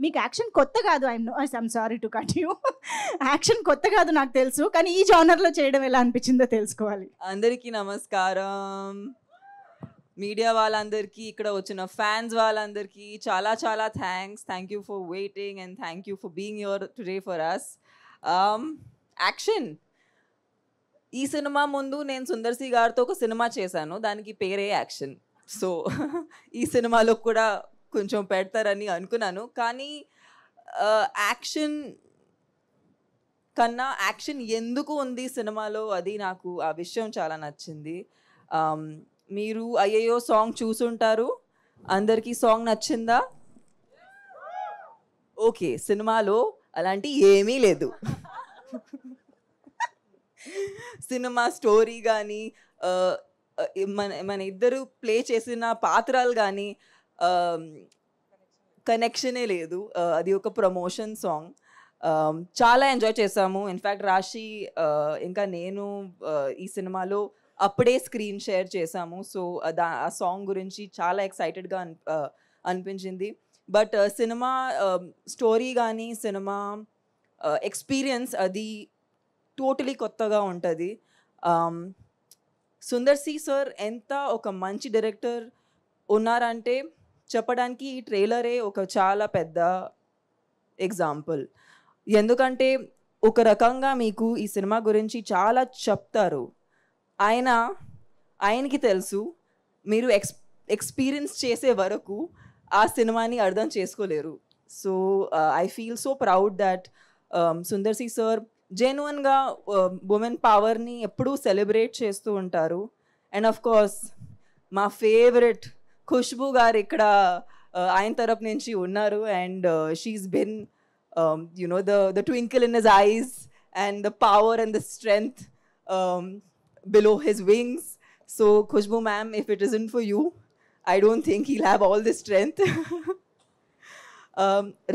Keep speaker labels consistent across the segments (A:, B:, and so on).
A: మీకు యాక్షన్ కొత్త కాదు. I'm sorry to cut you. Action కొత్త కాదు నాకు తెలుసు, కానీ ఈ జానర్లో చేయడం ఎలా అనిపించిందో తెలుసుకోవాలి.
B: అందరికీ నమస్కారం. మీడియా వాళ్ళందరికీ, ఇక్కడ వచ్చిన ఫ్యాన్స్ వాళ్ళందరికీ చాలా చాలా thank you for waiting and thank you for being here today for us. Action, ఈ సినిమా ముందు నేను సుందర్ సి గారితో ఒక సినిమా చేశాను, దానికి పేరే యాక్షన్. సో ఈ సినిమాలో కూడా కొంచెం పెడతారని అనుకున్నాను, కానీ యాక్షన్ కన్నా యాక్షన్ ఎందుకు ఉంది సినిమాలో, అది నాకు ఆ విషయం చాలా నచ్చింది. మీరు అయ్యయ్యో సాంగ్ చూసుంటారు, అందరికీ సాంగ్ నచ్చిందా? ఓకే, సినిమాలో అలాంటి ఏమీ లేదు. సినిమా స్టోరీ కానీ మన ఇద్దరు ప్లే చేసిన పాత్రలు కానీ కనెక్షనే లేదు. అది ఒక ప్రమోషన్ సాంగ్. చాలా ఎంజాయ్ చేసాము. ఇన్ఫ్యాక్ట్ రాశి ఇంకా నేను ఈ సినిమాలో అప్పుడే స్క్రీన్ షేర్ చేసాము. సో ఆ సాంగ్ గురించి చాలా ఎక్సైటెడ్గా అనిపించింది. బట్ సినిమా స్టోరీ కానీ సినిమా ఎక్స్పీరియన్స్ అది టోటలీ కొత్తగా ఉంటుంది. సుందర్ సి సార్ ఎంత ఒక మంచి డైరెక్టర్ ఉన్నారంటే చెప్పడానికి ఈ ట్రైలరే ఒక చాలా పెద్ద ఎగ్జాంపుల్. ఎందుకంటే ఒక రకంగా మీకు ఈ సినిమా గురించి చాలా చెప్తారు, ఆయనకి తెలుసు, మీరు ఎక్స్పీరియన్స్ చేసే వరకు ఆ సినిమాని అర్థం చేసుకోలేరు. So I feel so proud that Sundar C sir జెన్యున్గా ఉమెన్ పవర్ని ఎప్పుడూ సెలబ్రేట్ చేస్తూ ఉంటారు. అండ్ ఆఫ్ కోర్స్ మా ఫేవరెట్ ఖుష్బూ గారు ఇక్కడ ఆయన తరపు నుంచి ఉన్నారు. And she's been the twinkle in his eyes and the power and the strength below his wings. So Khushbu ma'am, if it isn't for you, I don't think he'll have all this strength.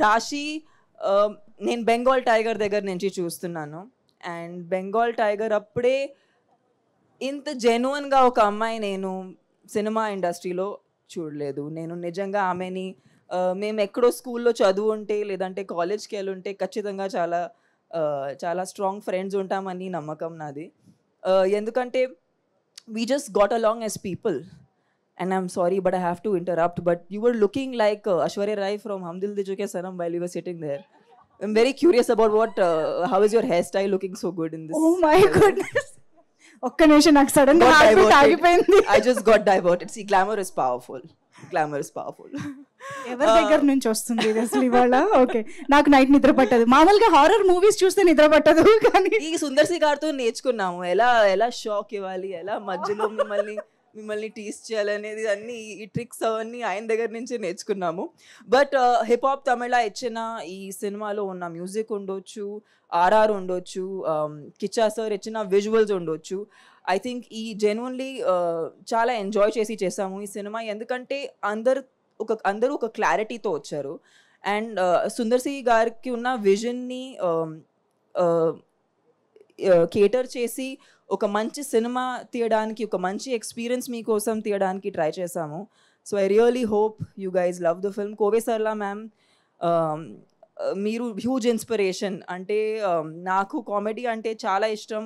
B: రాశి నేను Bengal tiger దగ్గర నుంచి చూస్తున్నాను. And Bengal tiger అప్పుడే ఇంత జెన్యున్గా ఒక అమ్మాయి నేను సినిమా ఇండస్ట్రీలో చూడలేదు. నేను నిజంగా ఆమెని మేము ఎక్కడో స్కూల్లో చదువు ఉంటే లేదంటే కాలేజ్కి వెళ్ళి ఉంటే ఖచ్చితంగా చాలా చాలా స్ట్రాంగ్ ఫ్రెండ్స్ ఉంటామని నమ్మకం నాది. ఎందుకంటే we just got along as people. And I'm sorry but I have to interrupt, but you were looking like Aishwarya Rai from Hum Dil De Chuke Sanam while you were sitting there. I'm very curious about how is your hairstyle looking so good in this?
A: Oh my goodness. ఒక్క నిమిషం, నాకు sudden గా ఆగిపోయింది.
B: I just got diverted. See, glamour is powerful.
A: ఎవరి దగ్గర నుంచి వస్తుంది అసలు ఇవాళ? ఓకే, నాకు నైట్ నిద్ర పట్టదు. మామూలుగా హారర్ మూవీస్ చూస్తే నిద్ర పట్టదు, కానీ
B: ఈ సుందర్ సి గారితో నేర్చుకున్నాము ఎలా షాక్ ఇవ్వాలి, ఎలా మధ్యలో మిమ్మల్ని టీస్ చేయాలనేది అన్ని ఈ ట్రిక్స్ అవన్నీ ఆయన దగ్గర నుంచి నేర్చుకున్నాము. బట్ హిప్ హాప్ తమిళ ఇచ్చిన ఈ సినిమాలో ఉన్న మ్యూజిక్ ఉండొచ్చు, ఆర్ఆర్ ఉండొచ్చు, కిచ్చా సార్ ఇచ్చిన విజువల్స్ ఉండొచ్చు. ఐ థింక్ ఈ జెన్యున్లీ చాలా ఎంజాయ్ చేసాము ఈ సినిమా. ఎందుకంటే అందరూ ఒక క్లారిటీతో వచ్చారు. అండ్ సుందర్ సి గారికి ఉన్న విజన్ని కేటర్ చేసి ఒక మంచి సినిమా తీయడానికి, ఒక మంచి ఎక్స్పీరియన్స్ మీకోసం తీయడానికి ట్రై చేసాము. So I really hope you guys love the film. Kovai Sarala ma'am, మీరు హ్యూజ్ ఇన్స్పిరేషన్. అంటే నాకు కామెడీ అంటే చాలా ఇష్టం,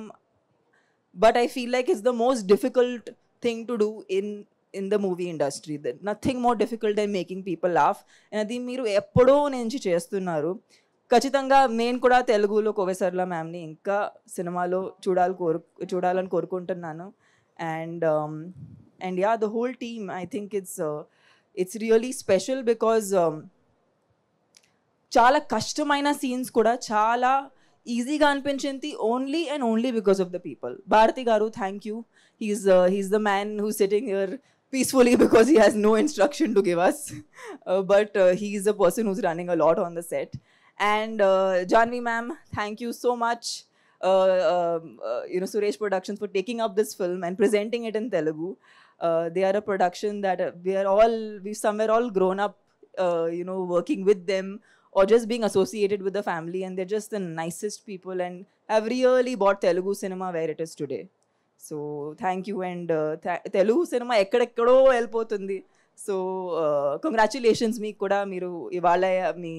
B: but I feel like it's the most difficult thing to do in the movie industry. Nothing more difficult than making people laugh. And అది మీరు ఎప్పుడో నుంచి చేస్తున్నారు. ఖచ్చితంగా నేను కూడా తెలుగులో కోవే సర్లా మ్యామ్ని ఇంకా సినిమాలో చూడాలని కోరుకుంటున్నాను. And yeah, the whole team, I think it's really special because చాలా కష్టమైన సీన్స్ కూడా చాలా ఈజీగా అనిపించింది, only because of the people. Bharathi garu, thank you. He's the man who's sitting here peacefully because he has no instruction to give us. But he is the person who's running a lot on the set. And Janvi ma'am, thank you so much. Suresh Productions for taking up this film and presenting it in Telugu. They are a production that we've somewhere all grown up, working with them or just being associated with the family. And they're just the nicest people and have really brought Telugu cinema where it is today. So thank you. And Telugu cinema ఎక్కడెక్కడో వెళ్ళిపోతుంది. So congratulations మీకు కూడా. మీరు ఇవాళ మీ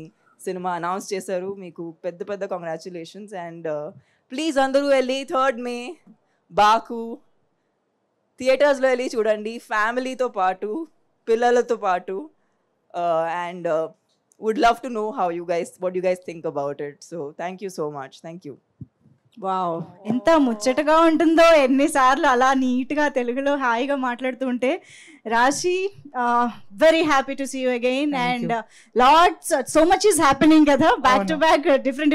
B: cinema announce చేశారు. మీకు పెద్ద పెద్ద కంగ్రాచులేషన్స్. అండ్ ప్లీజ్ అందరూ వెళ్ళి 3rd May బాకు థియేటర్స్లో వెళ్ళి చూడండి, ఫ్యామిలీతో పాటు, పిల్లలతో పాటు. And would love to know what you guys think about it. So thank you so much. Thank you.
A: Wow, ఎంత ముచ్చటగా ఉంటుందో ఎన్నిసార్లు అలా నీట్గా తెలుగులో హాయిగా మాట్లాడుతూ ఉంటే. Rashi, very happy to see you again. And lots so much is happening కదా, బ్యాక్ టు బ్యాక్ డిఫరెంట్